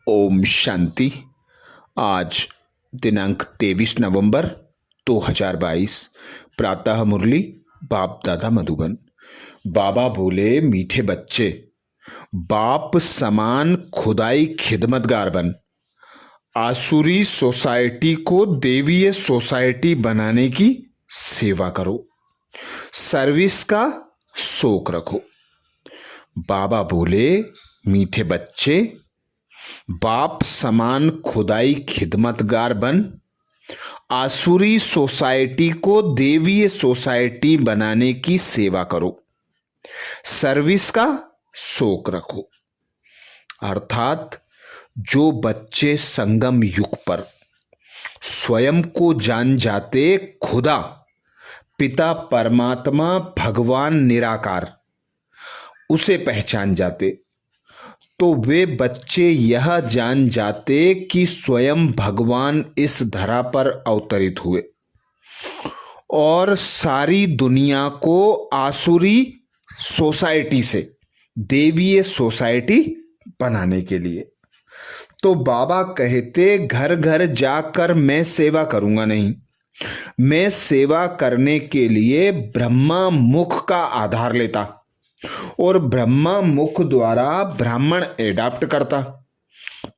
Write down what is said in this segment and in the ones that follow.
ओम शांति। आज दिनांक 23 नवंबर 2022। प्रातः मुरली बाप दादा मधुबन। बाबा बोले, मीठे बच्चे, बाप समान खुदाई खिदमतगार बन, आसुरी सोसाइटी को देवीय सोसाइटी बनाने की सेवा करो, सर्विस का शौक रखो। बाबा बोले, मीठे बच्चे, बाप समान खुदाई खिदमतगार बन, आसुरी सोसाइटी को देवीय सोसाइटी बनाने की सेवा करो, सर्विस का शौक रखो। अर्थात जो बच्चे संगम युग पर स्वयं को जान जाते, खुदा पिता परमात्मा भगवान निराकार उसे पहचान जाते, तो वे बच्चे यह जान जाते कि स्वयं भगवान इस धरा पर अवतरित हुए और सारी दुनिया को आसुरी सोसाइटी से देवीय सोसाइटी बनाने के लिए। तो बाबा कहते, घर घर जाकर मैं सेवा करूंगा नहीं, मैं सेवा करने के लिए ब्रह्मा मुख का आधार लेता और ब्रह्मा मुख द्वारा ब्राह्मण एडाप्ट करता।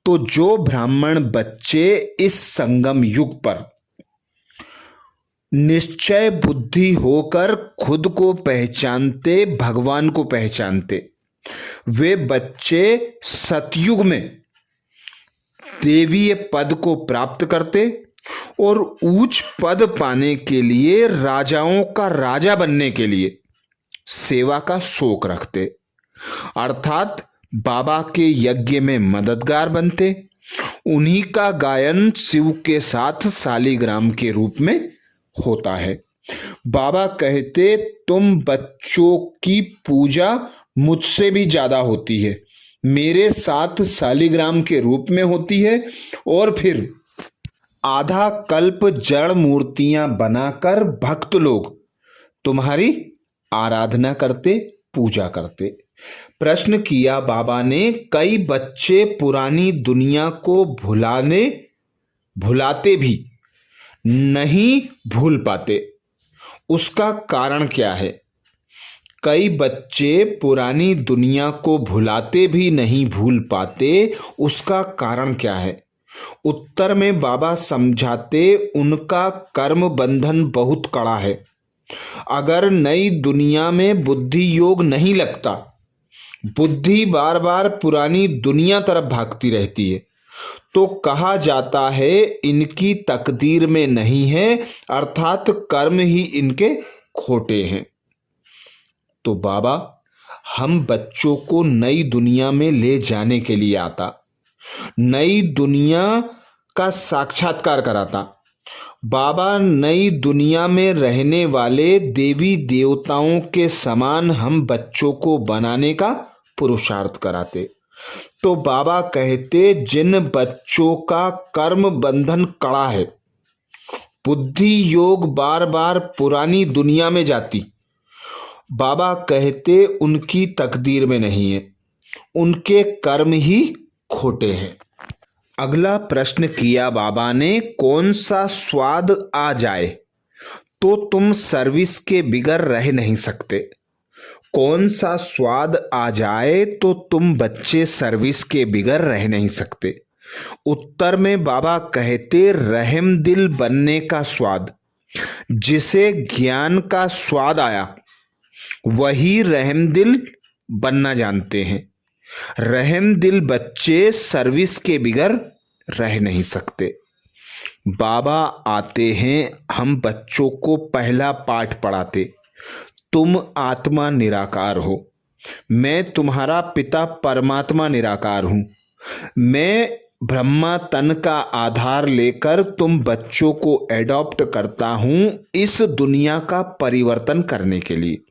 तो जो ब्राह्मण बच्चे इस संगम युग पर निश्चय बुद्धि होकर खुद को पहचानते, भगवान को पहचानते, वे बच्चे सतयुग में देवीय पद को प्राप्त करते और उच्च पद पाने के लिए, राजाओं का राजा बनने के लिए सेवा का शौक रखते। अर्थात बाबा के यज्ञ में मददगार बनते। उन्हीं का गायन शिव के साथ शालिग्राम के रूप में होता है। बाबा कहते, तुम बच्चों की पूजा मुझसे भी ज्यादा होती है, मेरे साथ शालिग्राम के रूप में होती है और फिर आधा कल्प जड़ मूर्तियां बनाकर भक्त लोग तुम्हारी आराधना करते, पूजा करते। प्रश्न किया बाबा ने, कई बच्चे पुरानी दुनिया को भुलाते भी नहीं भूल पाते, उसका कारण क्या है? कई बच्चे पुरानी दुनिया को भुलाते भी नहीं भूल पाते, उसका कारण क्या है? उत्तर में बाबा समझाते, उनका कर्म बंधन बहुत कड़ा है। अगर नई दुनिया में बुद्धि योग नहीं लगता, बुद्धि बार बार पुरानी दुनिया तरफ भागती रहती है, तो कहा जाता है इनकी तकदीर में नहीं है, अर्थात कर्म ही इनके खोटे हैं। तो बाबा हम बच्चों को नई दुनिया में ले जाने के लिए आता, नई दुनिया का साक्षात्कार कराता। बाबा नई दुनिया में रहने वाले देवी देवताओं के समान हम बच्चों को बनाने का पुरुषार्थ कराते। तो बाबा कहते, जिन बच्चों का कर्म बंधन कड़ा है, बुद्धि योग बार बार पुरानी दुनिया में जाती, बाबा कहते उनकी तकदीर में नहीं है, उनके कर्म ही खोटे हैं। अगला प्रश्न किया बाबा ने, कौन सा स्वाद आ जाए तो तुम सर्विस के बिगर रह नहीं सकते? कौन सा स्वाद आ जाए तो तुम बच्चे सर्विस के बिगर रह नहीं सकते? उत्तर में बाबा कहते, रहम दिल बनने का स्वाद। जिसे ज्ञान का स्वाद आया वही रहम दिल बनना जानते हैं। रहम दिल बच्चे सर्विस के बिगर रह नहीं सकते। बाबा आते हैं, हम बच्चों को पहला पाठ पढ़ाते, तुम आत्मा निराकार हो, मैं तुम्हारा पिता परमात्मा निराकार हूं। मैं ब्रह्मा तन का आधार लेकर तुम बच्चों को एडॉप्ट करता हूं इस दुनिया का परिवर्तन करने के लिए,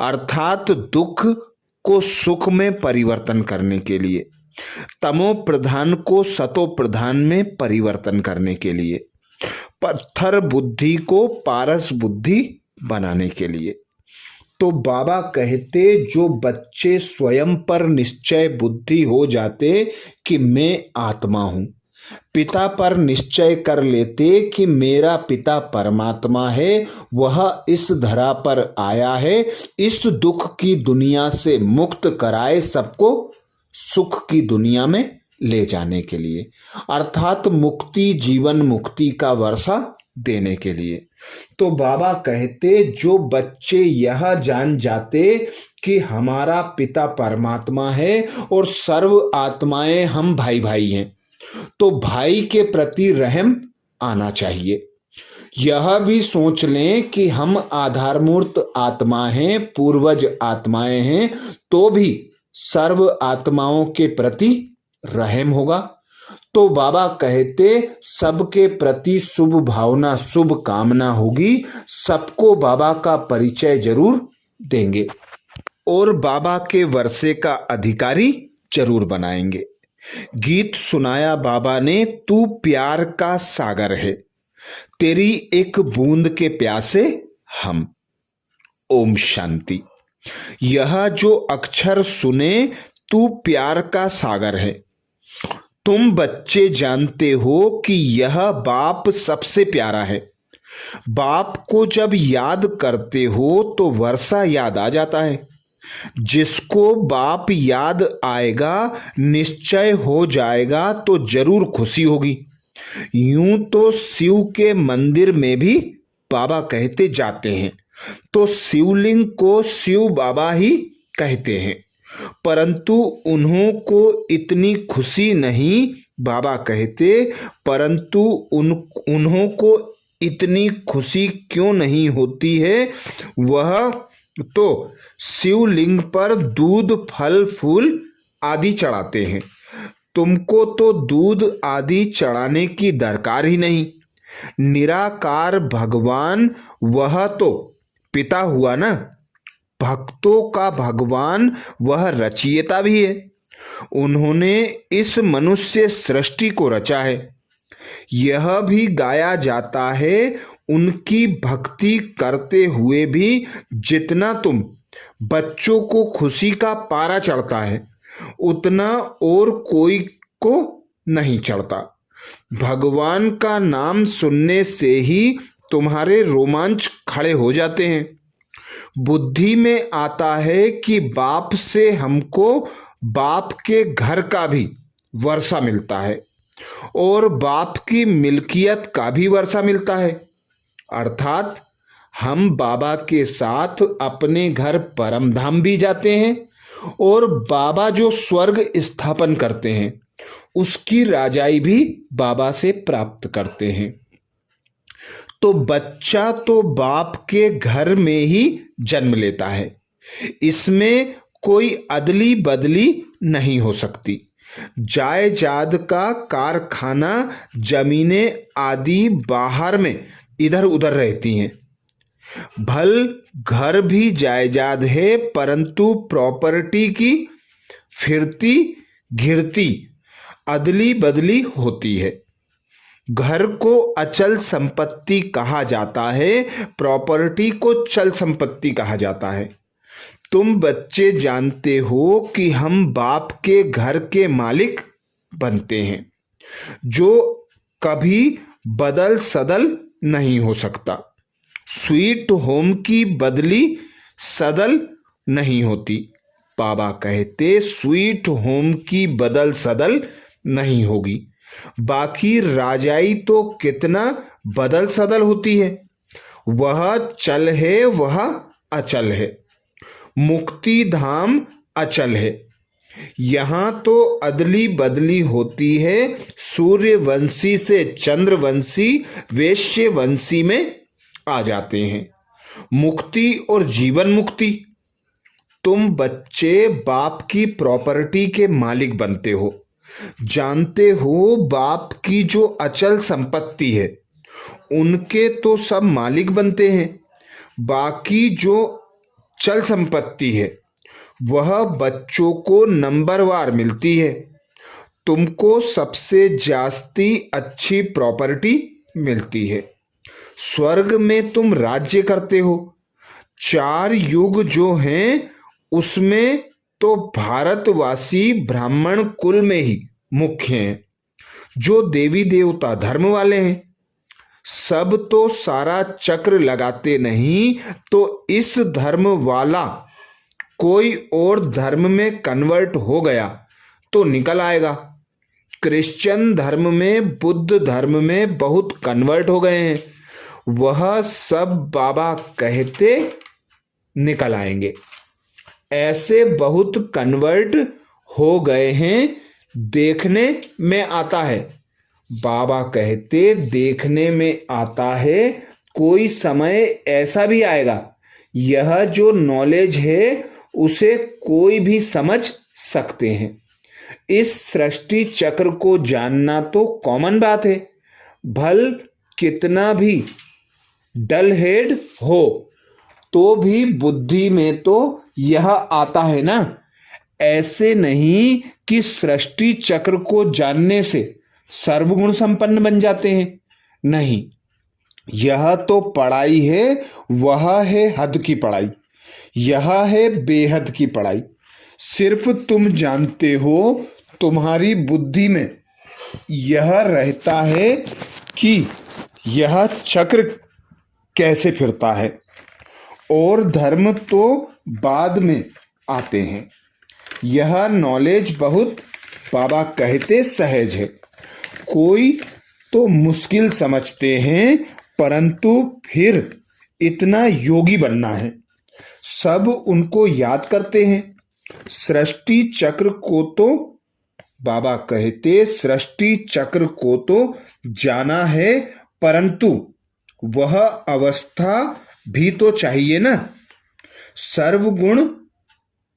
अर्थात दुख को सुख में परिवर्तन करने के लिए, तमो प्रधान को सतो प्रधान में परिवर्तन करने के लिए, पत्थर बुद्धि को पारस बुद्धि बनाने के लिए। तो बाबा कहते जो बच्चे स्वयं पर निश्चय बुद्धि हो जाते कि मैं आत्मा हूं, पिता पर निश्चय कर लेते कि मेरा पिता परमात्मा है, वह इस धरा पर आया है इस दुख की दुनिया से मुक्त कराए सबको सुख की दुनिया में ले जाने के लिए, अर्थात मुक्ति जीवन मुक्ति का वर्षा देने के लिए। तो बाबा कहते जो बच्चे यह जान जाते कि हमारा पिता परमात्मा है और सर्व आत्माएं हम भाई भाई हैं, तो भाई के प्रति रहम आना चाहिए। यह भी सोच लें कि हम आधारमूर्त आत्मा हैं, पूर्वज आत्माएं हैं, तो भी सर्व आत्माओं के प्रति रहम होगा। तो बाबा कहते सबके प्रति शुभ भावना शुभ कामना होगी, सबको बाबा का परिचय जरूर देंगे और बाबा के वर्षे का अधिकारी जरूर बनाएंगे। गीत सुनाया बाबा ने, तू प्यार का सागर है, तेरी एक बूंद के प्यासे हम। ओम शांति। यह जो अक्षर सुने, तू प्यार का सागर है, तुम बच्चे जानते हो कि यह बाप सबसे प्यारा है। बाप को जब याद करते हो तो वर्षा याद आ जाता है। जिसको बाप याद आएगा निश्चय हो जाएगा तो जरूर खुशी होगी। यूं तो शिव के मंदिर में भी बाबा कहते जाते हैं, तो शिवलिंग को शिव बाबा ही कहते हैं, परंतु उन्हों को इतनी खुशी नहीं बाबा कहते। परंतु उन्हों को इतनी खुशी क्यों नहीं होती है, वह तो शिवलिंग पर दूध फल फूल आदि चढ़ाते हैं। तुमको तो दूध आदि चढ़ाने की दरकार ही नहीं। निराकार भगवान वह तो पिता हुआ ना, भक्तों का भगवान वह रचयिता भी है। उन्होंने इस मनुष्य सृष्टि को रचा है। यह भी गाया जाता है, उनकी भक्ति करते हुए भी जितना तुम बच्चों को खुशी का पारा चढ़ता है उतना और कोई को नहीं चढ़ता। भगवान का नाम सुनने से ही तुम्हारे रोमांच खड़े हो जाते हैं। बुद्धि में आता है कि बाप से हमको बाप के घर का भी वर्षा मिलता है और बाप की मिल्कियत का भी वर्षा मिलता है, अर्थात हम बाबा के साथ अपने घर परमधाम भी जाते हैं और बाबा जो स्वर्ग स्थापन करते हैं उसकी राजाई भी बाबा से प्राप्त करते हैं। तो बच्चा तो बाप के घर में ही जन्म लेता है, इसमें कोई अदली बदली नहीं हो सकती। जायदाद का कारखाना जमीनें आदि बाहर में इधर उधर रहती हैं। भल घर भी जायदाद है, परंतु प्रॉपर्टी की फिरती घिरती अदली बदली होती है। घर को अचल संपत्ति कहा जाता है, प्रॉपर्टी को चल संपत्ति कहा जाता है। तुम बच्चे जानते हो कि हम बाप के घर के मालिक बनते हैं, जो कभी बदल सदल नहीं हो सकता। स्वीट होम की बदली सदल नहीं होती। बाबा कहते स्वीट होम की बदल सदल नहीं होगी। बाकी राजाई तो कितना बदल सदल होती है, वह चल है वह अचल है। मुक्ति धाम अचल है, यहाँ तो अदली बदली होती है। सूर्यवंशी से चंद्रवंशी वैश्यवंशी में आ जाते हैं। मुक्ति और जीवन मुक्ति। तुम बच्चे बाप की प्रॉपर्टी के मालिक बनते हो। जानते हो बाप की जो अचल संपत्ति है उनके तो सब मालिक बनते हैं। बाकी जो चल संपत्ति है वह बच्चों को नंबरवार मिलती है। तुमको सबसे जास्ती अच्छी प्रॉपर्टी मिलती है। स्वर्ग में तुम राज्य करते हो, 4 युग जो हैं उसमें तो भारतवासी ब्राह्मण कुल में ही मुख्य हैं, जो देवी देवता धर्म वाले हैं। सब तो सारा चक्र लगाते नहीं तो इस धर्म वाला कोई और धर्म में कन्वर्ट हो गया तो निकल आएगा। क्रिश्चियन धर्म में, बुद्ध धर्म में बहुत कन्वर्ट हो गए हैं, वह सब बाबा कहते निकल आएंगे। ऐसे बहुत कन्वर्ट हो गए हैं, देखने में आता है। बाबा कहते देखने में आता है, कोई समय ऐसा भी आएगा यह जो नॉलेज है उसे कोई भी समझ सकते हैं। इस सृष्टि चक्र को जानना तो कॉमन बात है, भल कितना भी डल हेड हो तो भी बुद्धि में तो यह आता है ना। ऐसे नहीं कि सृष्टि चक्र को जानने से सर्वगुण संपन्न बन जाते हैं, नहीं। यह तो पढ़ाई है, वह है हद की पढ़ाई, यह है बेहद की पढ़ाई। सिर्फ तुम जानते हो, तुम्हारी बुद्धि में यह रहता है कि यह चक्र कैसे फिरता है, और धर्म तो बाद में आते हैं। यह नॉलेज बहुत बाबा कहते सहज है। कोई तो मुश्किल समझते हैं, परंतु फिर इतना योगी बनना है। सब उनको याद करते हैं। सृष्टि चक्र को तो बाबा कहते सृष्टि चक्र को तो जाना है, परंतु वह अवस्था भी तो चाहिए ना। सर्वगुण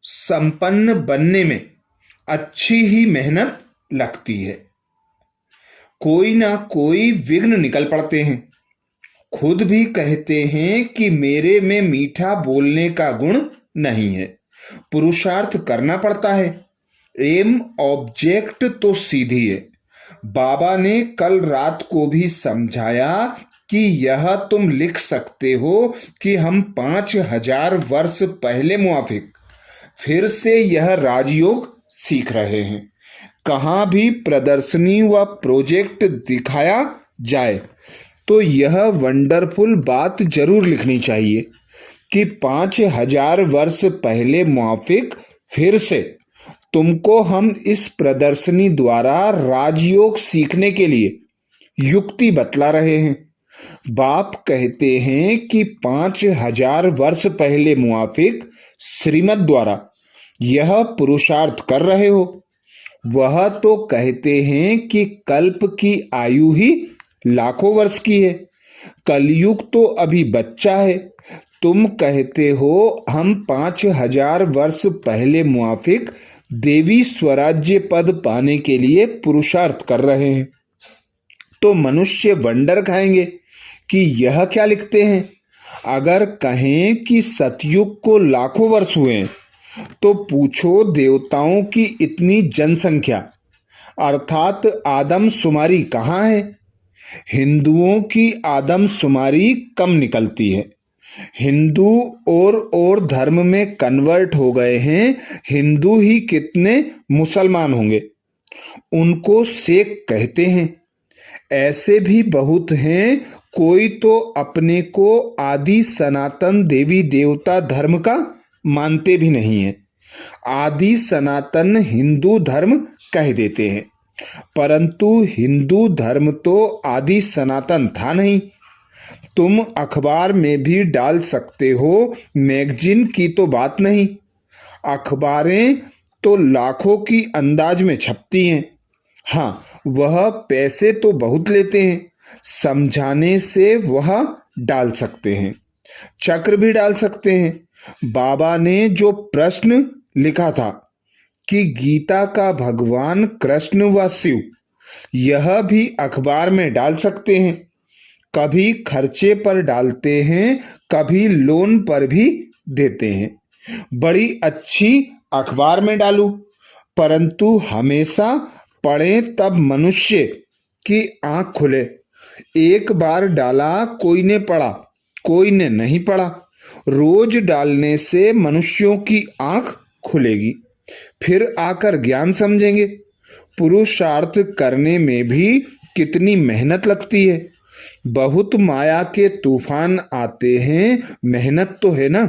संपन्न बनने में अच्छी ही मेहनत लगती है। कोई ना कोई विघ्न निकल पड़ते हैं। खुद भी कहते हैं कि मेरे में मीठा बोलने का गुण नहीं है, पुरुषार्थ करना पड़ता है। एम ऑब्जेक्ट तो सीधी है। बाबा ने कल रात को भी समझाया कि यह तुम लिख सकते हो कि हम 5000 वर्ष पहले मुआफिक फिर से यह राजयोग सीख रहे हैं। कहाँ भी प्रदर्शनी व प्रोजेक्ट दिखाया जाए तो यह वंडरफुल बात जरूर लिखनी चाहिए कि 5000 वर्ष पहले मुआफिक फिर से तुमको हम इस प्रदर्शनी द्वारा राजयोग सीखने के लिए युक्ति बतला रहे हैं। बाप कहते हैं कि 5000 वर्ष पहले मुआफिक श्रीमत द्वारा यह पुरुषार्थ कर रहे हो। वह तो कहते हैं कि कल्प की आयु ही लाखों वर्ष की है। कलयुग तो अभी बच्चा है। तुम कहते हो हम 5000 वर्ष पहले मुआफिक देवी स्वराज्य पद पाने के लिए पुरुषार्थ कर रहे हैं, तो मनुष्य वंडर खाएंगे कि यह क्या लिखते हैं। अगर कहें कि सतयुग को लाखों वर्ष हुए हैं, तो पूछो देवताओं की इतनी जनसंख्या अर्थात आदमशुमारी कहाँ है। हिंदुओं की आदमशुमारी कम निकलती है। हिंदू और धर्म में कन्वर्ट हो गए हैं। हिंदू ही कितने मुसलमान होंगे, उनको शेख कहते हैं। ऐसे भी बहुत हैं। कोई तो अपने को आदि सनातन देवी देवता धर्म का मानते भी नहीं है। आदि सनातन हिंदू धर्म कह देते हैं, परंतु हिंदू धर्म तो आदि सनातन था नहीं। तुम अखबार में भी डाल सकते हो, मैगजीन की तो बात नहीं। अखबारें तो लाखों की अंदाज में छपती हैं। हाँ, वह पैसे तो बहुत लेते हैं। समझाने से वह डाल सकते हैं, चक्र भी डाल सकते हैं। बाबा ने जो प्रश्न लिखा था कि गीता का भगवान कृष्ण व शिव, यह भी अखबार में डाल सकते हैं। कभी खर्चे पर डालते हैं, कभी लोन पर भी देते हैं। बड़ी अच्छी अखबार में डालूं, परंतु हमेशा पढ़ें तब मनुष्य की आंख खुले। एक बार डाला, कोई ने पढ़ा, कोई ने नहीं पढ़ा, रोज डालने से मनुष्यों की आंख खुलेगी, फिर आकर ज्ञान समझेंगे। पुरुषार्थ करने में भी कितनी मेहनत लगती है। बहुत माया के तूफान आते हैं, मेहनत तो है ना।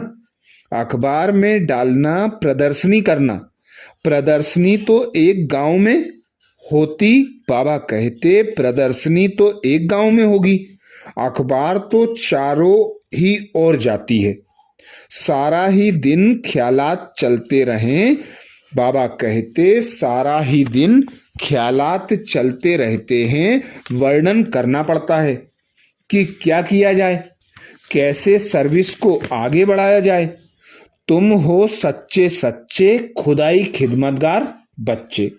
अखबार में डालना, प्रदर्शनी करना। प्रदर्शनी तो एक गांव में होती, बाबा कहते प्रदर्शनी तो एक गांव में होगी, अखबार तो चारों ही ओर जाती है। सारा ही दिन ख्यालात चलते रहें, बाबा कहते सारा ही दिन ख्यालात चलते रहते हैं। वर्णन करना पड़ता है कि क्या किया जाए, कैसे सर्विस को आगे बढ़ाया जाए। तुम हो सच्चे सच्चे खुदाई खिदमतगार बच्चे।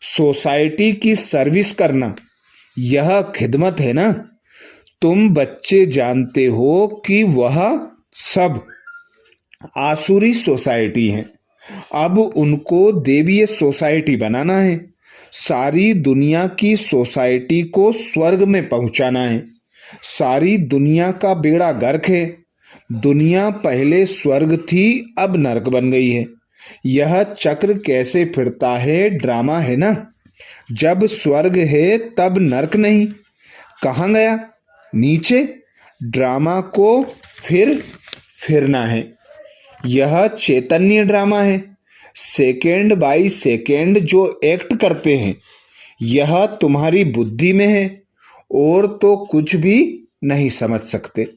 सोसाइटी की सर्विस करना यह खिदमत है ना। तुम बच्चे जानते हो कि वह सब आसुरी सोसाइटी है, अब उनको देवीय सोसाइटी बनाना है। सारी दुनिया की सोसाइटी को स्वर्ग में पहुंचाना है। सारी दुनिया का बेड़ा गर्क है। दुनिया पहले स्वर्ग थी, अब नरक बन गई है। यह चक्र कैसे फिरता है, ड्रामा है ना। जब स्वर्ग है तब नरक नहीं, कहाँ गया, नीचे। ड्रामा को फिर फिरना है। यह चैतन्य ड्रामा है। सेकेंड बाय सेकेंड जो एक्ट करते हैं, यह तुम्हारी बुद्धि में है, और तो कुछ भी नहीं समझ सकते।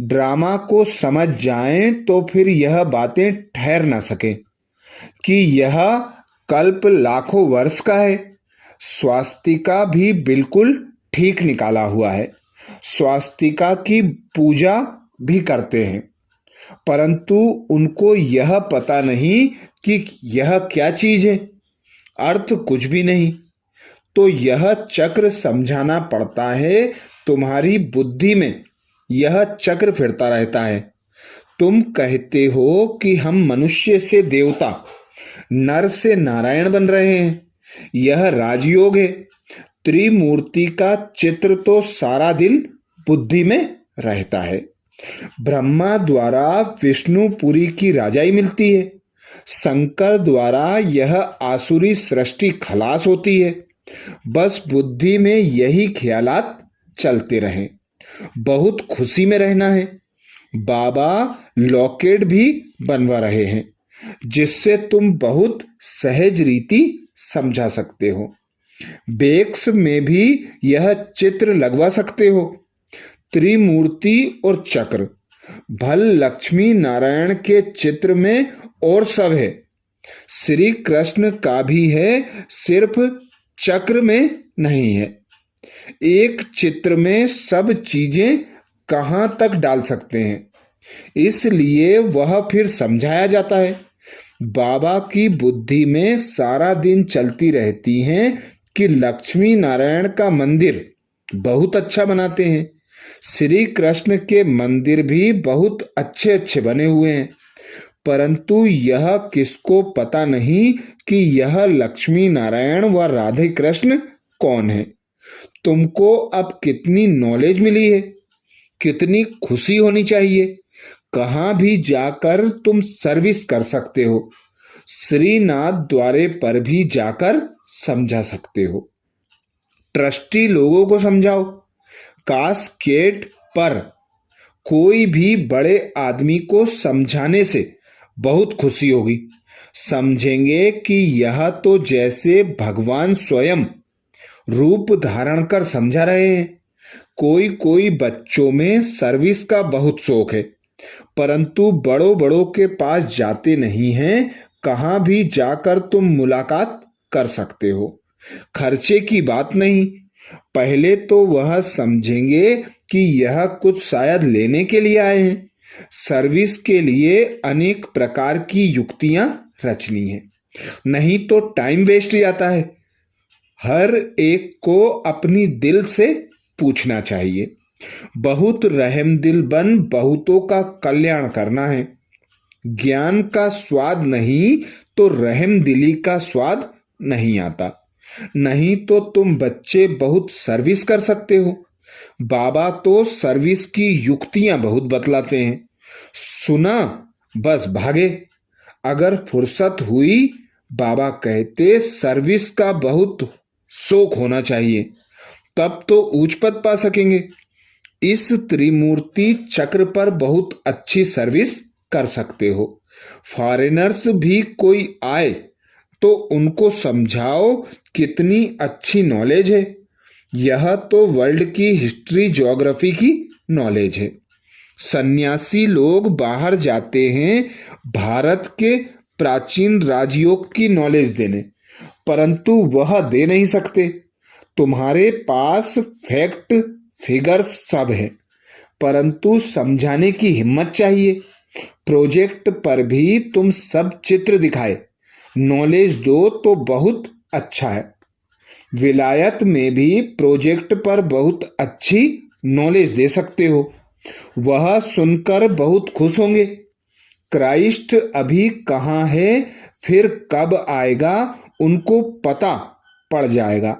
ड्रामा को समझ जाएं तो फिर यह बातें ठहर ना सके कि यह कल्प लाखों वर्ष का है। स्वास्तिका भी बिल्कुल ठीक निकाला हुआ है। स्वास्तिका की पूजा भी करते हैं, परंतु उनको यह पता नहीं कि यह क्या चीज है, अर्थ कुछ भी नहीं। तो यह चक्र समझाना पड़ता है। तुम्हारी बुद्धि में यह चक्र फिरता रहता है। तुम कहते हो कि हम मनुष्य से देवता, नर से नारायण बन रहे हैं, यह राजयोग है। त्रिमूर्ति का चित्र तो सारा दिन बुद्धि में रहता है। ब्रह्मा द्वारा विष्णुपुरी की राजाई मिलती है, शंकर द्वारा यह आसुरी सृष्टि खलास होती है। बस बुद्धि में यही ख्यालात चलते रहें, बहुत खुशी में रहना है। बाबा लॉकेट भी बनवा रहे हैं, जिससे तुम बहुत सहज रीति समझा सकते हो। बेक्स में भी यह चित्र लगवा सकते हो, त्रिमूर्ति और चक्र। भल लक्ष्मी नारायण के चित्र में और सब है, श्री कृष्ण का भी है, सिर्फ चक्र में नहीं है। एक चित्र में सब चीजें कहां तक डाल सकते हैं, इसलिए वह फिर समझाया जाता है। बाबा की बुद्धि में सारा दिन चलती रहती हैं कि लक्ष्मी नारायण का मंदिर बहुत अच्छा बनाते हैं, श्री कृष्ण के मंदिर भी बहुत अच्छे अच्छे बने हुए हैं, परंतु यह किसको पता नहीं कि यह लक्ष्मी नारायण व राधे कृष्ण कौन है। तुमको अब कितनी नॉलेज मिली है, कितनी खुशी होनी चाहिए। कहाँ भी जाकर तुम सर्विस कर सकते हो, श्रीनाथ द्वारे पर भी जाकर समझा सकते हो। ट्रस्टी लोगों को समझाओ। कास्केट पर कोई भी बड़े आदमी को समझाने से बहुत खुशी होगी। समझेंगे कि यह तो जैसे भगवान स्वयं रूप धारण कर समझा रहे हैं। कोई कोई बच्चों में सर्विस का बहुत शौक है, परंतु बड़ों बड़ों के पास जाते नहीं हैं। कहाँ भी जाकर तुम मुलाकात कर सकते हो, खर्चे की बात नहीं। पहले तो वह समझेंगे कि यह कुछ शायद लेने के लिए आए हैं। सर्विस के लिए अनेक प्रकार की युक्तियां रचनी है, नहीं तो टाइम वेस्ट जाता है। हर एक को अपनी दिल से पूछना चाहिए। बहुत रहमदिल बन बहुतों का कल्याण करना है। ज्ञान का स्वाद नहीं तो रहमदिली का स्वाद नहीं आता। नहीं तो तुम बच्चे बहुत सर्विस कर सकते हो। बाबा तो सर्विस की युक्तियां बहुत बतलाते हैं। सुना बस भागे। अगर फुर्सत हुई, बाबा कहते सर्विस का बहुत शौक होना चाहिए, तब तो ऊंच पद पा सकेंगे। इस त्रिमूर्ति चक्र पर बहुत अच्छी सर्विस कर सकते हो। फॉरेनर्स भी कोई आए तो उनको समझाओ कितनी अच्छी नॉलेज है। यह तो वर्ल्ड की हिस्ट्री ज्योग्राफी की नॉलेज है। सन्यासी लोग बाहर जाते हैं भारत के प्राचीन राजयोग की नॉलेज देने, परंतु वह दे नहीं सकते। तुम्हारे पास फैक्ट फिगर्स सब है, परंतु समझाने की हिम्मत चाहिए। प्रोजेक्ट पर भी तुम सब चित्र दिखाए नॉलेज दो तो बहुत अच्छा है। विलायत में भी प्रोजेक्ट पर बहुत अच्छी नॉलेज दे सकते हो, वह सुनकर बहुत खुश होंगे। क्राइस्ट अभी कहाँ है, फिर कब आएगा, उनको पता पड़ जाएगा।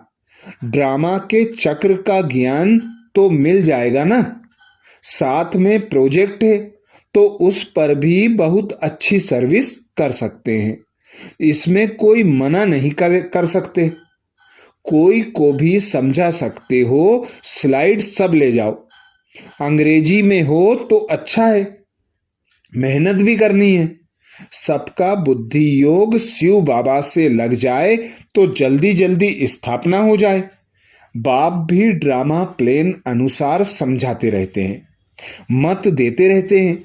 ड्रामा के चक्र का ज्ञान तो मिल जाएगा ना। साथ में प्रोजेक्ट है तो उस पर भी बहुत अच्छी सर्विस कर सकते हैं। इसमें कोई मना नहीं कर सकते। कोई को भी समझा सकते हो। स्लाइड सब ले जाओ। अंग्रेजी में हो तो अच्छा है, मेहनत भी करनी है। सबका बुद्धि योग शिव बाबा से लग जाए तो जल्दी जल्दी स्थापना हो जाए। बाप भी ड्रामा प्लेन अनुसार समझाते रहते हैं, मत देते रहते हैं।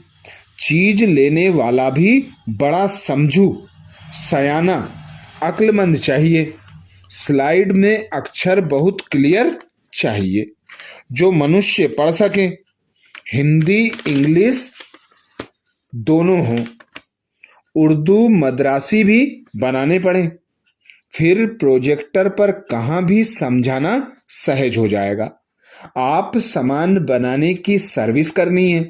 चीज लेने वाला भी बड़ा समझू, सयाना, अक्लमंद चाहिए। स्लाइड में अक्षर बहुत क्लियर चाहिए जो मनुष्य पढ़ सके। हिंदी इंग्लिश दोनों हों। उर्दू मद्रासी भी बनाने पड़े, फिर प्रोजेक्टर पर कहाँ भी समझाना सहज हो जाएगा। आप सामान बनाने की सर्विस करनी है,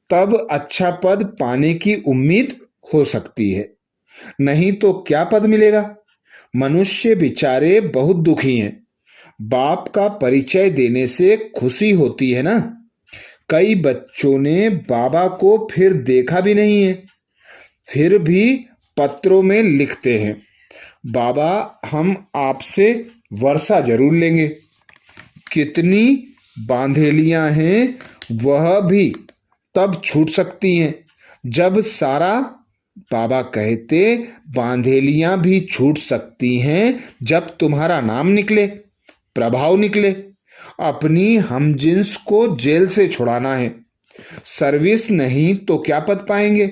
तब अच्छा पद पाने की उम्मीद हो सकती है। नहीं तो क्या पद मिलेगा। मनुष्य बेचारे बहुत दुखी हैं। बाप का परिचय देने से खुशी होती है ना। कई बच्चों ने बाबा को फिर देखा भी नहीं है, फिर भी पत्रों में लिखते हैं, बाबा हम आपसे वर्षा जरूर लेंगे। कितनी बांधेलियां हैं, वह भी तब छूट सकती हैं जब सारा। बाबा कहते बांधेलियां भी छूट सकती हैं जब तुम्हारा नाम निकले, प्रभाव निकले। अपनी हमजिन्स को जेल से छुड़ाना है। सर्विस नहीं तो क्या पद पाएंगे।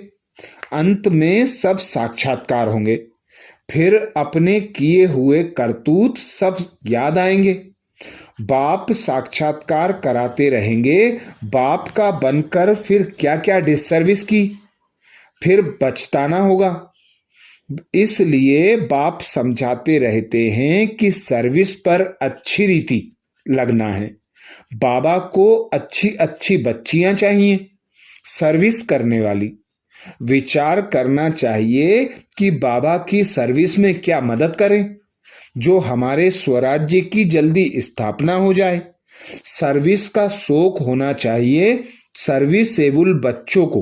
अंत में सब साक्षात्कार होंगे, फिर अपने किए हुए करतूत सब याद आएंगे। बाप साक्षात्कार कराते रहेंगे। बाप का बनकर फिर क्या क्या डिसर्विस की, फिर बचताना होगा। इसलिए बाप समझाते रहते हैं कि सर्विस पर अच्छी रीति लगना है। बाबा को अच्छी अच्छी बच्चियां चाहिए सर्विस करने वाली। विचार करना चाहिए कि बाबा की सर्विस में क्या मदद करें जो हमारे स्वराज्य की जल्दी स्थापना हो जाए। सर्विस का शौक होना चाहिए। सर्विसेबल बच्चों को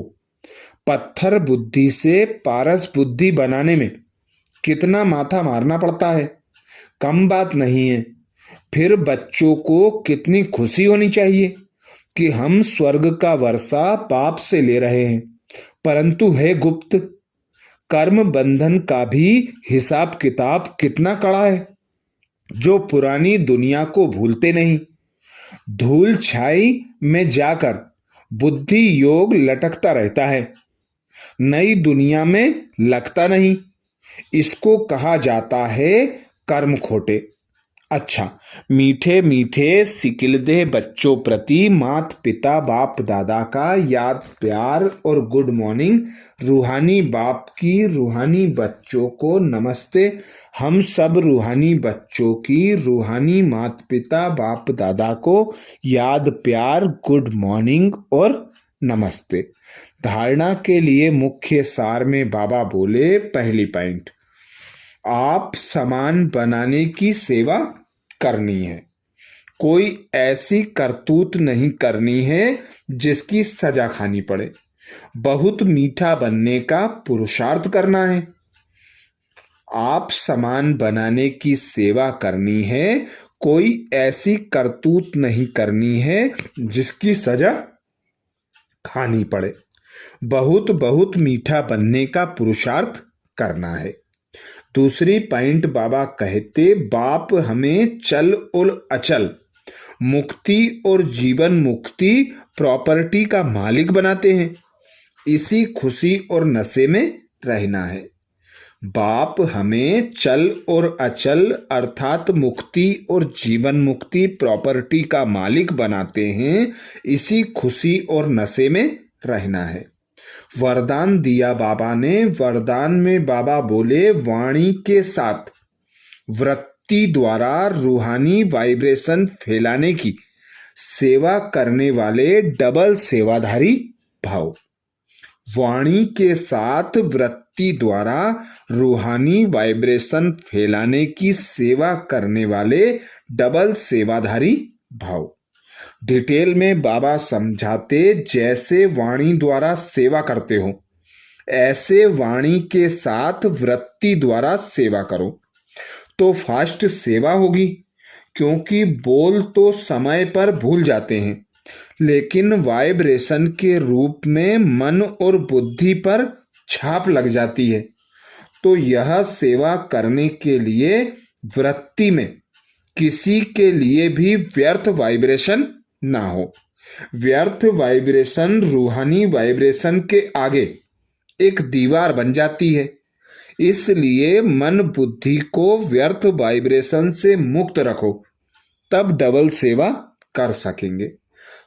पत्थर बुद्धि से पारस बुद्धि बनाने में कितना माथा मारना पड़ता है, कम बात नहीं है। फिर बच्चों को कितनी खुशी होनी चाहिए कि हम स्वर्ग का वर्षा बाप से ले रहे हैं, परंतु है गुप्त। कर्म बंधन का भी हिसाब किताब कितना कड़ा है, जो पुरानी दुनिया को भूलते नहीं। धूल छाई में जाकर बुद्धि योग लटकता रहता है, नई दुनिया में लगता नहीं। इसको कहा जाता है कर्म खोटे। अच्छा, मीठे मीठे सिकिलदे बच्चों प्रति मात पिता बाप दादा का याद प्यार और गुड मॉर्निंग। रूहानी बाप की रूहानी बच्चों को नमस्ते। हम सब रूहानी बच्चों की रूहानी मात पिता बाप दादा को याद प्यार गुड मॉर्निंग और नमस्ते। धारणा के लिए मुख्य सार में बाबा बोले, पहली पॉइंट, आप सामान बनाने की सेवा करनी है। कोई ऐसी करतूत नहीं करनी है जिसकी सजा खानी पड़े। बहुत मीठा बनने का पुरुषार्थ करना है। आप सामान बनाने की सेवा करनी है, कोई ऐसी करतूत नहीं करनी है जिसकी सजा खानी पड़े। बहुत बहुत मीठा बनने का पुरुषार्थ करना है। दूसरी पॉइंट बाबा कहते, बाप हमें चल और अचल, मुक्ति और जीवन मुक्ति प्रॉपर्टी का मालिक बनाते हैं। इसी खुशी और नशे में रहना है। बाप हमें चल और अचल अर्थात मुक्ति और जीवन मुक्ति प्रॉपर्टी का मालिक बनाते हैं। इसी खुशी और नशे में रहना है। वरदान दिया बाबा ने। वरदान में बाबा बोले, वाणी के साथ वृत्ति द्वारा रूहानी वाइब्रेशन फैलाने की सेवा करने वाले डबल सेवाधारी भाव। वाणी के साथ वृत्ति द्वारा रूहानी वाइब्रेशन फैलाने की सेवा करने वाले डबल सेवाधारी भाव। डिटेल में बाबा समझाते, जैसे वाणी द्वारा सेवा करते हो ऐसे वाणी के साथ वृत्ति द्वारा सेवा करो तो फास्ट सेवा होगी। क्योंकि बोल तो समय पर भूल जाते हैं, लेकिन वाइब्रेशन के रूप में मन और बुद्धि पर छाप लग जाती है। तो यह सेवा करने के लिए वृत्ति में किसी के लिए भी व्यर्थ वाइब्रेशन ना हो। व्यर्थ वाइब्रेशन रूहानी वाइब्रेशन के आगे एक दीवार बन जाती है। इसलिए मन बुद्धि को व्यर्थ वाइब्रेशन से मुक्त रखो, तब डबल सेवा कर सकेंगे।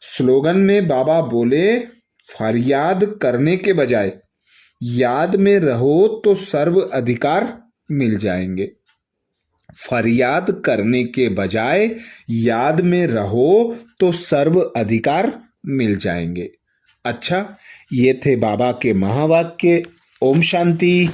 स्लोगन में बाबा बोले, फरियाद करने के बजाय याद में रहो तो सर्व अधिकार मिल जाएंगे। फरियाद करने के बजाय याद में रहो तो सर्व अधिकार मिल जाएंगे। अच्छा, ये थे बाबा के महावाक्य। ओम शांति।